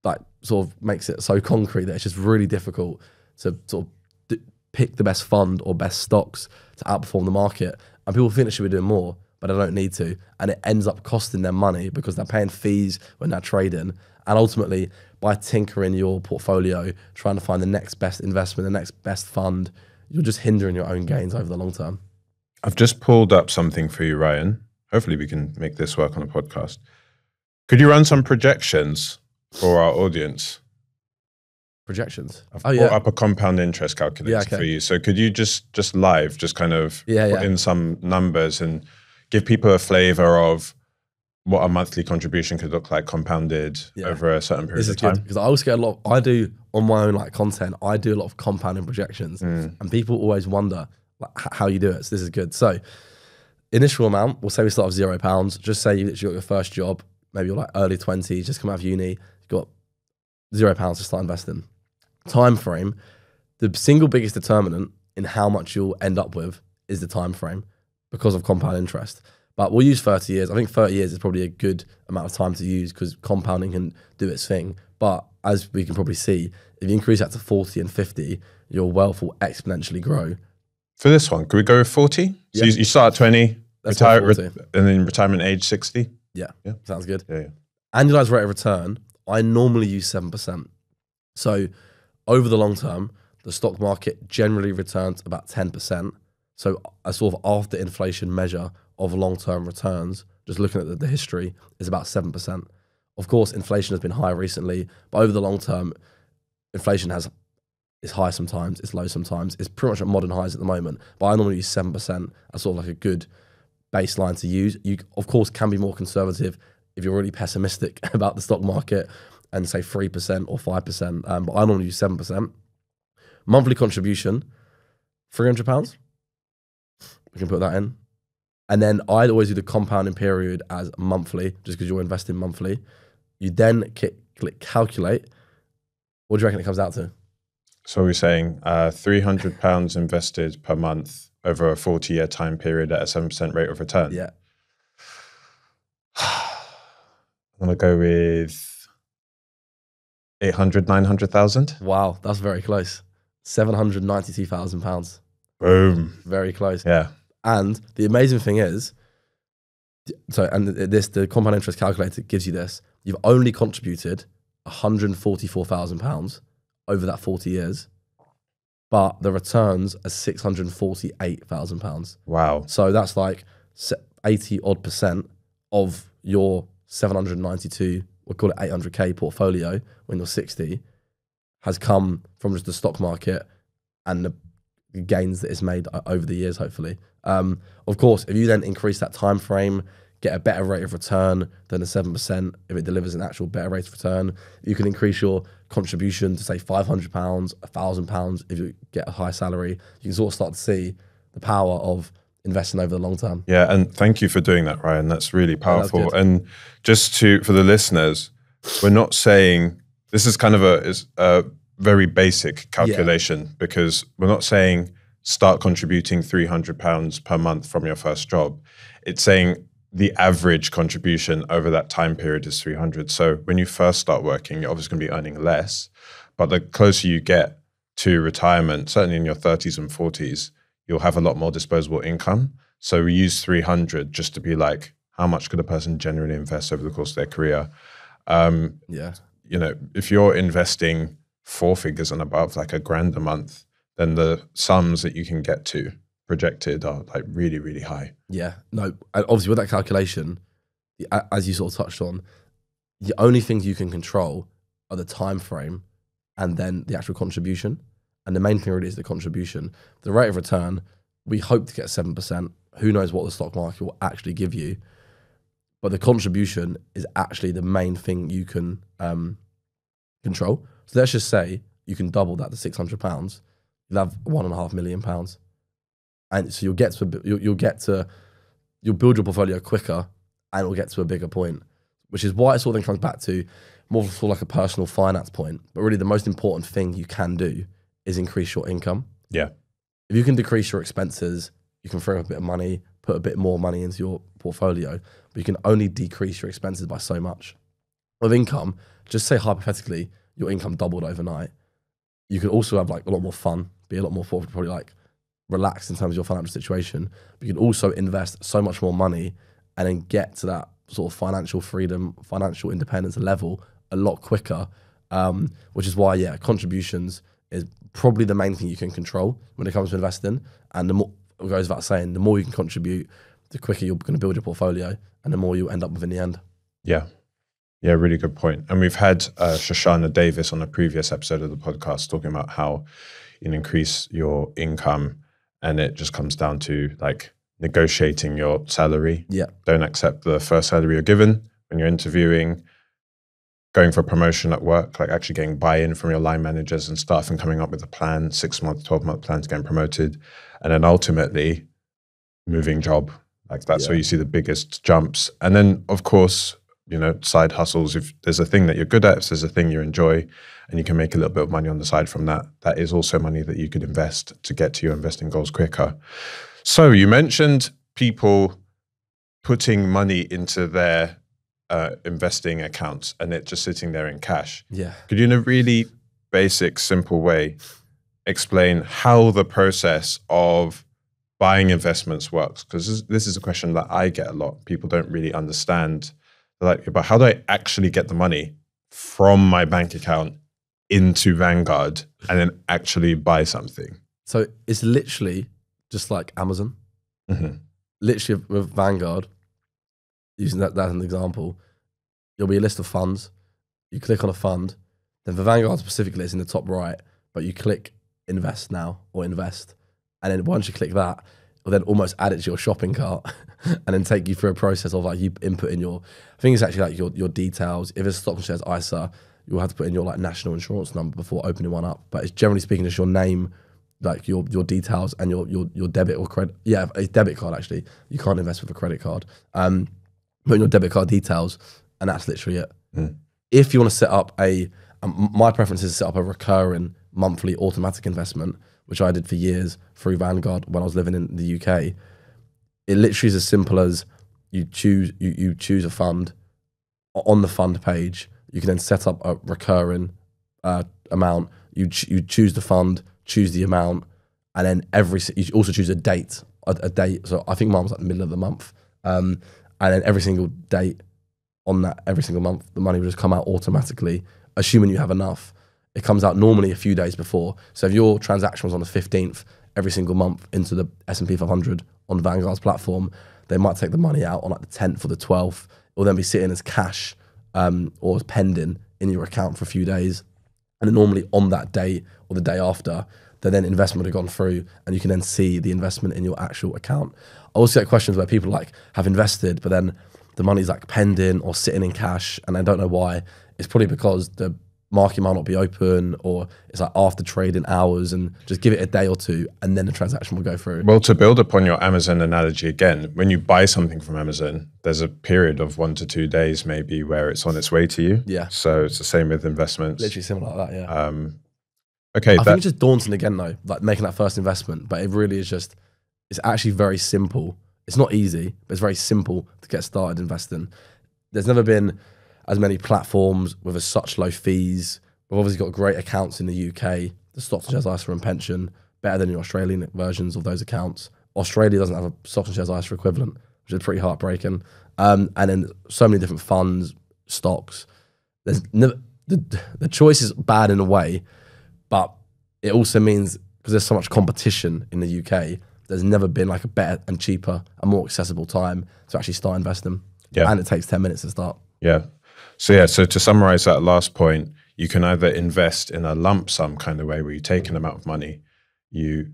like sort of makes it so concrete that it's just really difficult to sort of pick the best fund or best stocks to outperform the market. And people think they should be doing more, but they don't need to. And it ends up costing them money because they're paying fees when they're trading. And ultimately, by tinkering your portfolio, trying to find the next best investment, the next best fund, you're just hindering your own gains over the long term. I've just pulled up something for you, Ryan. Hopefully we can make this work on a podcast. Could you run some projections for our audience? Projections? I've brought up a compound interest calculator for you. So could you just live, just kind of put in some numbers and give people a flavor of what a monthly contribution could look like compounded over a certain period of time? Because I always get I do on my own like content, I do a lot of compounding projections and people always wonder like, how you do it. So this is good. So initial amount, we'll say we start with £0. Just say you literally got your first job, maybe you're like early 20s, just come out of uni, you've got £0 to start investing. Time frame, the single biggest determinant in how much you'll end up with is the time frame because of compound interest. But we'll use 30 years. I think 30 years is probably a good amount of time to use because compounding can do its thing. But as we can probably see, if you increase that to 40 and 50, your wealth will exponentially grow. For this one, could we go with 40? So you start at 20, retire, and then retirement age 60? Yeah, sounds good. Yeah. Annualized rate of return, I normally use 7%. So over the long term, the stock market generally returns about 10%. So a sort of after inflation measure of long-term returns, just looking at the history, is about 7%. Of course, inflation has been high recently, but over the long term, inflation is high sometimes, it's low sometimes. It's pretty much at modern highs at the moment, but I normally use 7% as sort of like a good baseline to use. You, of course, can be more conservative if you're really pessimistic about the stock market and say 3% or 5%, but I normally use 7%. Monthly contribution, £300. We can put that in. And then I'd always do the compounding period as monthly, just because you're investing monthly. You then click calculate. What do you reckon it comes out to? So we're saying £300 invested per month over a 40-year time period at a 7% rate of return. Yeah. I'm going to go with 800, 900,000. Wow, that's very close. £792,000. Boom. Very close. Yeah. And the amazing thing is, the compound interest calculator gives you this. You've only contributed £144,000 over that 40 years, but the returns are £648,000. Wow. So that's like 80 odd % of your 792, we'll call it 800K portfolio when you're 60, has come from just the stock market and the gains that it's made over the years, hopefully. Of course, if you then increase that time frame, get a better rate of return than the 7%, if it delivers an actual better rate of return, you can increase your contribution to say £500, £1,000 if you get a high salary. You can sort of start to see the power of investing over the long term. Yeah, and thank you for doing that, Ryan. That's really powerful. Yeah, that's and just for the listeners, we're not saying, this is kind of a very basic calculation because we're not saying start contributing £300 per month from your first job. It's saying the average contribution over that time period is 300. So when you first start working, you're obviously going to be earning less, but the closer you get to retirement, certainly in your 30s and 40s, you'll have a lot more disposable income. So we use 300 just to be like, how much could a person generally invest over the course of their career? You know, if you're investing 4 figures and above, like £1,000 a month, then the sums that you can get to projected are like really, really high. Yeah, no, obviously with that calculation, as you sort of touched on, the only things you can control are the time frame and then the actual contribution. And the main thing really is the contribution. The rate of return, we hope to get 7%. Who knows what the stock market will actually give you. But the contribution is actually the main thing you can control. So let's just say you can double that to £600. You'll have £1.5 million. And so you'll build your portfolio quicker and it'll get to a bigger point, which is why it sort of then comes back to more sort of like a personal finance point. But really the most important thing you can do is increase your income. Yeah. If you can decrease your expenses you can throw a bit of money, put a bit more money into your portfolio, but you can only decrease your expenses by so much. With income, just say hypothetically, your income doubled overnight. You could also have like a lot more fun, be a lot more probably like relaxed in terms of your financial situation. But you can also invest so much more money and then get to that sort of financial freedom, financial independence level a lot quicker, which is why, yeah, contributions is probably the main thing you can control when it comes to investing. And the more, it goes without saying, the more you can contribute, the quicker you're going to build your portfolio and the more you end up with in the end. Yeah. Yeah, really good point. And we've had Shoshana Davis on a previous episode of the podcast talking about how you can increase your income, and it just comes down to like negotiating your salary. Yeah. Don't accept the first salary you're given when you're interviewing, going for a promotion at work, like actually getting buy-in from your line managers and stuff and coming up with a plan, 6-month, 12-month plan to get promoted. And then ultimately moving job. Like that's where you see the biggest jumps. And then of course, you know, side hustles. If there's a thing that you're good at, if there's a thing you enjoy and you can make a little bit of money on the side from that, that is also money that you could invest to get to your investing goals quicker. So you mentioned people putting money into their investing accounts and it just sitting there in cash. Yeah. Could you in a really basic, simple way explain how the process of buying investments works? Because this is a question that I get a lot. People don't really understand. Like, but how do I actually get the money from my bank account into Vanguard and then actually buy something? So it's literally just like Amazon. Mm-hmm. Literally with Vanguard, using that as an example, there'll be a list of funds. You click on a fund, then for Vanguard specifically, it's in the top right, but you click invest now or invest. And then once you click that, it'll then almost add it to your shopping cart and then take you through a process of like you input in your, I think it's actually like your details. If it's stock and shares ISA, you'll have to put in your like national insurance number before opening one up. But it's generally speaking, just your name, like your details and your debit or credit. Yeah, it's debit card actually. You can't invest with a credit card. Put in your debit card details and that's literally it. Mm. If you want to set up my preference is to set up a recurring monthly automatic investment, which I did for years through Vanguard when I was living in the UK. It literally is as simple as you choose a fund. On the fund page, you can then set up a recurring amount. You choose the fund, choose the amount, and then you also choose a date. A date. So I think mine was like the middle of the month, and then every single date on that, every single month, the money will just come out automatically, assuming you have enough. It comes out normally a few days before. So if your transaction was on the 15th, every single month into the S&P 500 on Vanguard's platform, they might take the money out on like the 10th or the 12th. It will then be sitting as cash or as pending in your account for a few days. And then normally on that day or the day after, the then investment would have gone through and you can then see the investment in your actual account. I also get questions where people like have invested, but then the money's like pending or sitting in cash and I don't know why. It's probably because the market might not be open or it's like after trading hours, and just give it a day or two and then the transaction will go through. Well, to build upon your Amazon analogy again, when you buy something from Amazon, there's a period of 1 to 2 days maybe where it's on its way to you. Yeah. So it's the same with investments. Literally similar like that, yeah. Okay. I think it's just daunting again though, like making that first investment, but it really is just, it's actually very simple. It's not easy, but it's very simple to get started investing. There's never been as many platforms with such low fees. We've obviously got great accounts in the UK, the stocks and shares ISA and pension, better than the Australian versions of those accounts. Australia doesn't have a stocks and shares ISA equivalent, which is pretty heartbreaking. And then so many different funds, stocks. There's never, the choice is bad in a way, but it also means because there's so much competition in the UK, there's never been like a better and cheaper and more accessible time to actually start investing. Yeah. And it takes 10 minutes to start. Yeah. So to summarize that last point, you can either invest in a lump sum kind of way where you take an amount of money, you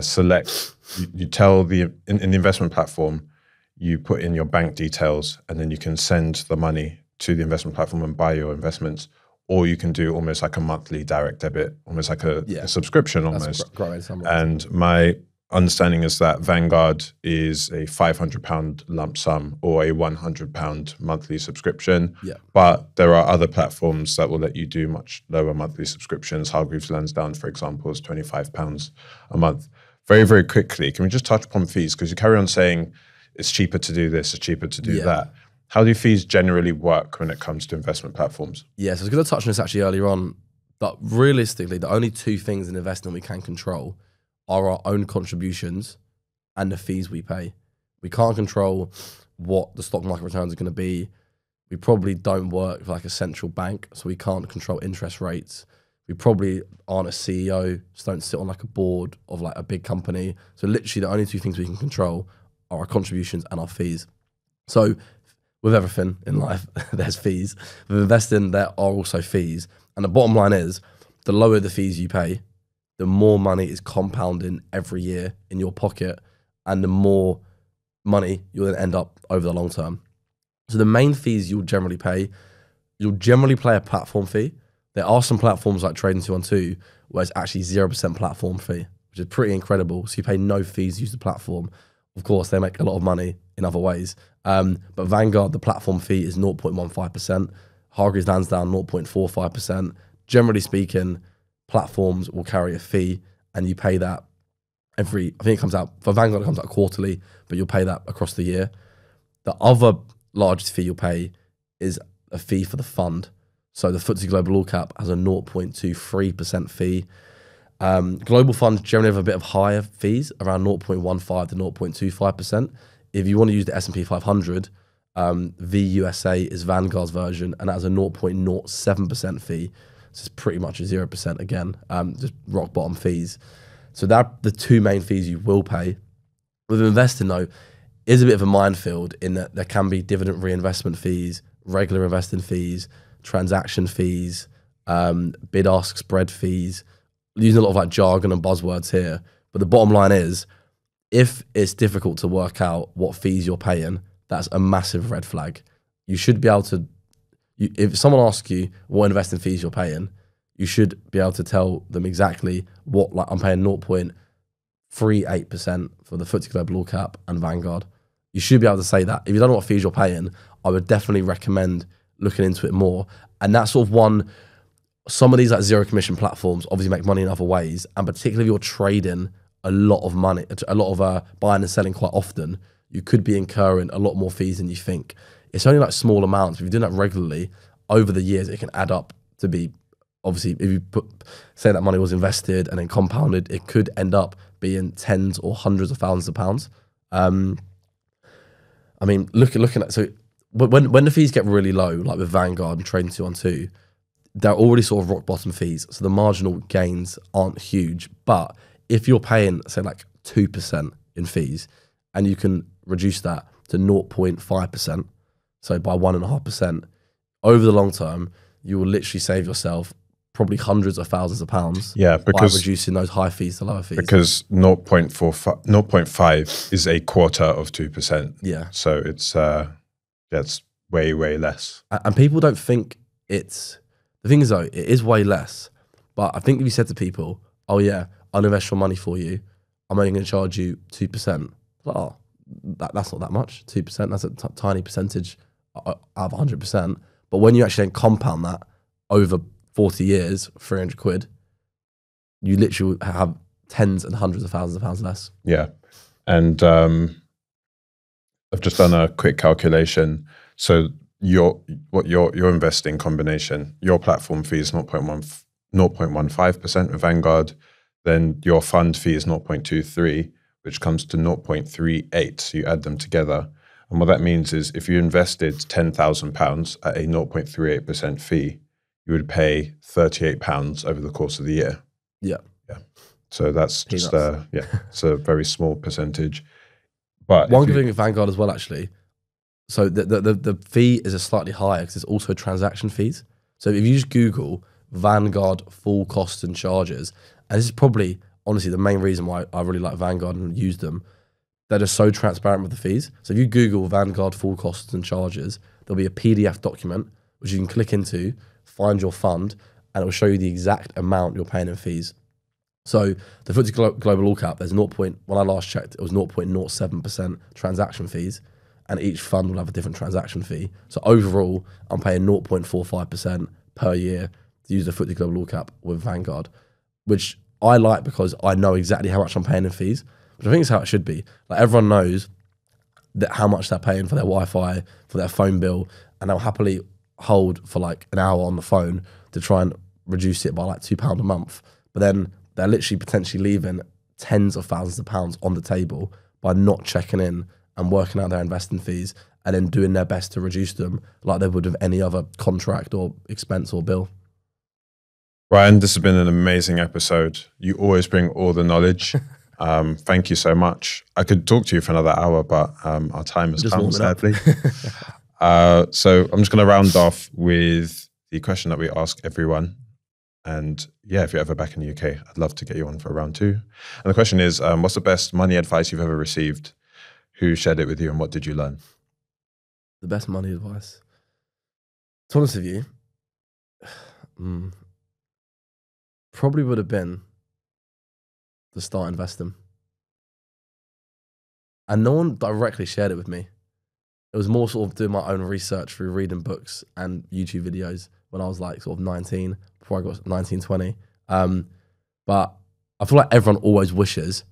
select, you tell in the investment platform, you put in your bank details and then you can send the money to the investment platform and buy your investments. Or you can do almost like a monthly direct debit, almost like a subscription almost. That's a great way to summarize. And my understanding is that Vanguard is a £500 lump sum or a £100 monthly subscription. Yeah. But there are other platforms that will let you do much lower monthly subscriptions. Hargreaves Lansdowne, for example, is £25 a month. very, very quickly, can we just touch upon fees? Because you carry on saying it's cheaper to do this, it's cheaper to do that. How do fees generally work when it comes to investment platforms? Yeah, so I was going to touch on this actually earlier on, but realistically, the only two things in investing we can control are our own contributions and the fees we pay. We can't control what the stock market returns are going to be. We probably don't work for like a central bank, so we can't control interest rates. We probably aren't a CEO, so don't sit on like a board of like a big company. So literally the only two things we can control are our contributions and our fees. So with everything in life, there's fees. With investing, there are also fees. And the bottom line is, the lower the fees you pay, the more money is compounding every year in your pocket, and the more money you'll then end up over the long term. So the main fees you'll generally pay a platform fee. There are some platforms like Trading 212 where it's actually 0% platform fee, which is pretty incredible. So you pay no fees to use the platform. Of course, they make a lot of money in other ways. But Vanguard, the platform fee is 0.15%. Hargreaves Lansdown, 0.45%. Generally speaking, platforms will carry a fee, and you pay that I think it comes out, for Vanguard, it comes out quarterly, but you'll pay that across the year. The other largest fee you'll pay is a fee for the fund. So the FTSE Global All Cap has a 0.23% fee. Global funds generally have a bit of higher fees, around 0.15 to 0.25%. If you want to use the S&P 500, VUSA is Vanguard's version, and that has a 0.07% fee. So it's pretty much a 0% again, just rock bottom fees. So that are the two main fees you will pay. With investing though, is a bit of a minefield in that there can be dividend reinvestment fees, regular investing fees, transaction fees, bid-ask spread fees, using a lot of like jargon and buzzwords here. But the bottom line is, if it's difficult to work out what fees you're paying, that's a massive red flag. You should be able to, if someone asks you what investing fees you're paying, you should be able to tell them exactly what, like I'm paying 0.38% for the FTSE Global All Cap and Vanguard. You should be able to say that. If you don't know what fees you're paying, I would definitely recommend looking into it more. And that's sort of one, some of these like zero commission platforms obviously make money in other ways. And particularly if you're trading a lot of money, a lot of buying and selling quite often, you could be incurring a lot more fees than you think. It's only like small amounts. If you're doing that regularly, over the years, it can add up to be, obviously, if you say that money was invested and then compounded, it could end up being tens or hundreds of thousands of pounds. I mean, looking at, so when the fees get really low, like with Vanguard and Trading 212, they're already sort of rock bottom fees. So the marginal gains aren't huge. But if you're paying, say, like 2% in fees, and you can reduce that to 0.5%, so by 1.5%, over the long term, you will literally save yourself probably hundreds of thousands of pounds by reducing those high fees to lower fees. Because 0.5 is a quarter of 2%. Yeah. So it's way, way less. And people don't think it's, the thing is though, it is way less. But I think if you said to people, oh yeah, I'll invest your money for you, I'm only going to charge you 2%. Like, oh, that's not that much. 2%, that's a tiny percentage out of 100%. But when you actually then compound that over 40 years, 300 quid, you literally have tens and hundreds of thousands of pounds less. Yeah. And I've just done a quick calculation. So your investing combination, your platform fee is 0.15% with Vanguard, then your fund fee is 0.23, which comes to 0.38. So you add them together. And what that means is if you invested £10,000 at a 0.38% fee, you would pay £38 over the course of the year. Yeah. Yeah. So that's just, it's a very small percentage. But one good thing with Vanguard as well, actually, so the fee is a slightly higher because it's also transaction fees. So if you just Google Vanguard full costs and charges, and this is probably, honestly, the main reason why I really like Vanguard and use them, they're just so transparent with the fees. So if you Google Vanguard full costs and charges, there'll be a PDF document which you can click into, find your fund, and it will show you the exact amount you're paying in fees. So the FTSE Global All Cap, there's when I last checked, it was 0.07% transaction fees, and each fund will have a different transaction fee. So overall, I'm paying 0.45% per year to use the FTSE Global All Cap with Vanguard, which I like because I know exactly how much I'm paying in fees, which I think is how it should be. Like everyone knows that how much they're paying for their Wi-Fi, for their phone bill, and they'll happily hold for like an hour on the phone to try and reduce it by like £2 a month. But then they're literally potentially leaving tens of thousands of pounds on the table by not checking in and working out their investing fees and then doing their best to reduce them like they would with any other contract or expense or bill. Ryan, this has been an amazing episode. You always bring all the knowledge. Thank you so much. I could talk to you for another hour, but our time has come, sadly. So I'm just going to round off with the question that we ask everyone. And yeah, if you're ever back in the UK, I'd love to get you on for round 2. And the question is, what's the best money advice you've ever received? Who shared it with you and what did you learn? The best money advice? To be honest with you, probably would have been to start investing. And no one directly shared it with me. It was more sort of doing my own research through reading books and YouTube videos when I was like sort of 19, before I got 19, 20. But I feel like everyone always wishes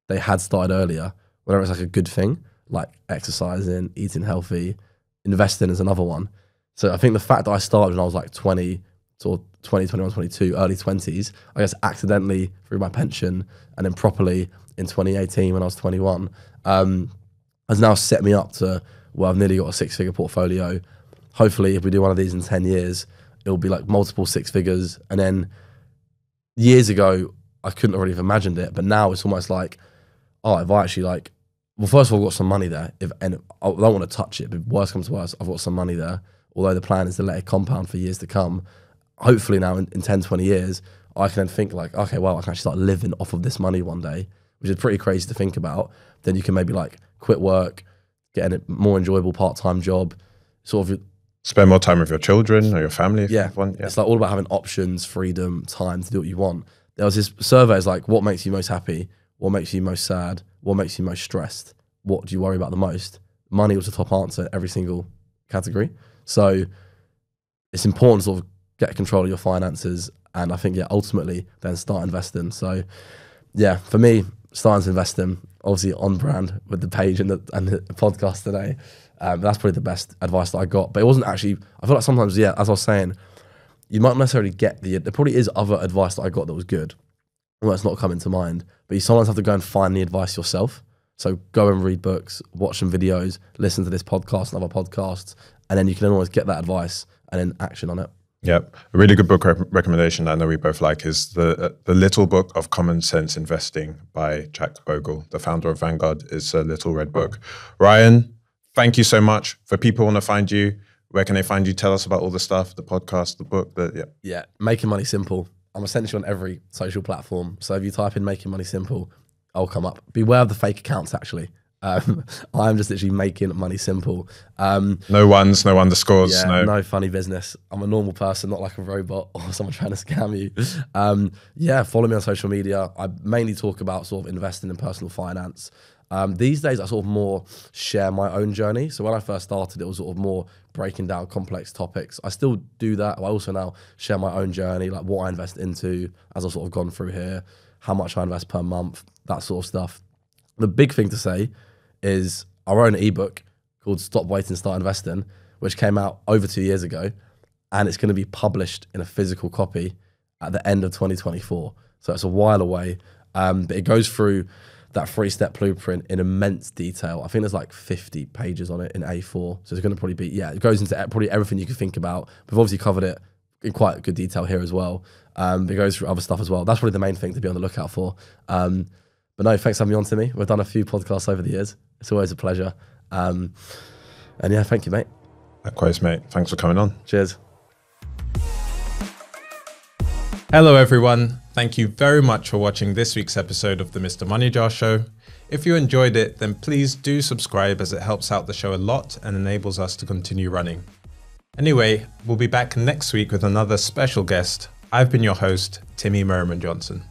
they had started earlier, whether it's like a good thing, like exercising, eating healthy, investing is another one. So I think the fact that I started when I was like 20, sort of 20, 21, 22, early 20s, I guess accidentally through my pension and then properly in 2018 when I was 21, has now set me up to where I've nearly got a 6-figure portfolio. Hopefully, if we do one of these in 10 years, it'll be like multiple 6 figures. And then years ago, I couldn't have really imagined it, but now it's almost like, oh, if I actually like, well, first of all, I've got some money there, and I don't want to touch it, but worst comes to worst, I've got some money there, although the plan is to let it compound for years to come. Hopefully now in 10, 20 years, I can then think like, okay, well, I can actually start living off of this money one day, which is pretty crazy to think about. Then you can maybe like quit work, get a more enjoyable part-time job, sort of spend more time with your children or your family. Yeah. It's like all about having options, freedom, time to do what you want. There was this survey, it's like, what makes you most happy? What makes you most sad? What makes you most stressed? What do you worry about the most? Money was the top answer in every single category. So it's important to sort of get control of your finances. And I think, yeah, ultimately then start investing. So yeah, for me, starting to invest in, obviously on brand with the page and the podcast today. That's probably the best advice that I got. But it wasn't actually, I feel like sometimes, yeah, as I was saying, you might not necessarily get there probably is other advice that I got that was good. Well, it's not coming to mind. But you sometimes have to go and find the advice yourself. So go and read books, watch some videos, listen to this podcast and other podcasts, and then you can always get that advice and then action on it. Yep. A really good book recommendation that I know we both like is the Little Book of Common Sense Investing by Jack Bogle, the founder of Vanguard. It's a little red book. Ryan, thank you so much. For people who want to find you, where can they find you? Tell us about all the stuff, the podcast, the book. Yeah, Making Money Simple. I'm essentially on every social platform. So if you type in Making Money Simple, I'll come up. Beware of the fake accounts, actually. I'm just literally making money simple. No ones, no underscores. Yeah, no funny business. I'm a normal person, not like a robot or someone trying to scam you. Yeah, follow me on social media. I mainly talk about sort of investing in personal finance. These days, I sort of more share my own journey. So when I first started, it was sort of more breaking down complex topics. I still do that. I also now share my own journey, like what I invest into as I've sort of gone through here, how much I invest per month, that sort of stuff. The big thing to say is our own ebook called Stop Waiting, Start Investing, which came out over 2 years ago, and it's going to be published in a physical copy at the end of 2024. So it's a while away, but it goes through that 3-step blueprint in immense detail. I think there's like 50 pages on it in A4. So it's going to probably be, yeah, it goes into probably everything you can think about. We've obviously covered it in quite good detail here as well. It goes through other stuff as well. That's probably the main thing to be on the lookout for. But no, thanks for having me on, Timmy. We've done a few podcasts over the years. It's always a pleasure. And yeah, thank you, mate. Likewise, mate. Thanks for coming on. Cheers. Hello, everyone. Thank you very much for watching this week's episode of the Mr MoneyJar Show. If you enjoyed it, then please do subscribe as it helps out the show a lot and enables us to continue running. Anyway, we'll be back next week with another special guest. I've been your host, Timmy Merriman Johnson.